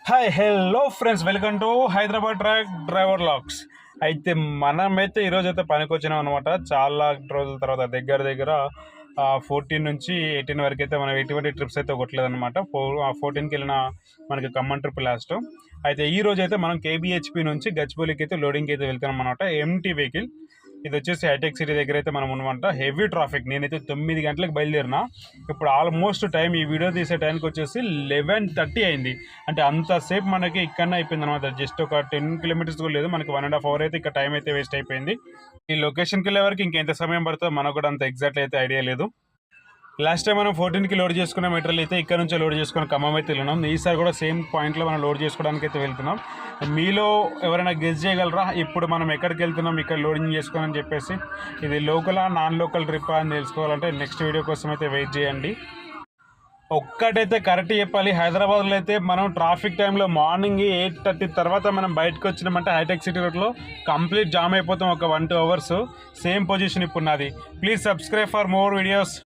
Hi hello friends, welcome to Hyderabad track driver logs. అయితే మనమైతే ఈరోజు పనికి వచ్చినాం అనమాట. చాలా రోజుల తర్వాత దగ్గర దగ్గర 14 నుంచి 18 వరకు అయితే మనం ఎటువంటి ట్రిప్స్ అయితే కొట్టలేదన్నమాట. 14కి వెళ్ళిన మనకి ఖమ్మం ట్రిప్ లాస్ట్. అయితే ఈ రోజు అయితే మనం కేబిహెచ్పి నుంచి గచ్చిబౌలికి అయితే లోడింగ్కి అయితే వెళ్తున్నాం అనమాట. ఎంటీ వెహికల్ ఇది వచ్చేసి హైటెక్ సిటీ దగ్గర అయితే మనం ఉన్నమాట. Heavy traffic. నేనైతే 9 గంటలకు బయలుదేరినా. ఇప్పుడు ఆల్మోస్ట్ టైం ఈ వీడియో తీసే టైంకి వచ్చేసి 11:30 అయింది. అంటే అంతసేపు మనకి ఇక్కడనే అయిపోయింది అనమాట. జస్ట్ ఒక 10 కిలోమీటర్స్ కూడా లేదు, మనకి 1.5 hour అయితే ఇక్కడ టైం అయితే వేస్ట్ అయిపోయింది. ఈ లొకేషన్కి వెళ్ళే వరకు ఇంకెంత సమయం పడుతుందో మనకు కూడా అంత ఎగ్జాక్ట్ అయితే ఐడియా లేదు. లాస్ట్ టైం మనం 14కి లోడ్ చేసుకున్న మెటీరియల్ అయితే ఇక్కడ నుంచే లోడ్ చేసుకుని ఖమ్మం అయితే వెళ్ళినాం. ఈసారి కూడా సేమ్ పాయింట్లో మనం లోడ్ చేసుకోవడానికి అయితే వెళ్తున్నాం. మీలో ఎవరైనా గెస్ చేయగలరా ఇప్పుడు మనం ఎక్కడికి వెళ్తున్నాం, ఇక్కడ లోడింగ్ చేసుకోవాలని చెప్పేసి? ఇది లోకలా నాన్ లోకల్ ట్రిప్ అని తెలుసుకోవాలంటే నెక్స్ట్ వీడియో కోసం అయితే వెయిట్ చేయండి. ఒక్కటైతే కరెక్ట్ చెప్పాలి, హైదరాబాద్లో అయితే మనం ట్రాఫిక్ టైంలో మార్నింగ్ 8:30 తర్వాత మనం బయటకు వచ్చినామంటే హైటెక్ సిటీ రోడ్లో కంప్లీట్ జామ్ అయిపోతాం. ఒక 1-2 hours సేమ్ పొజిషన్ ఇప్పుడు నాది. Please subscribe for more videos.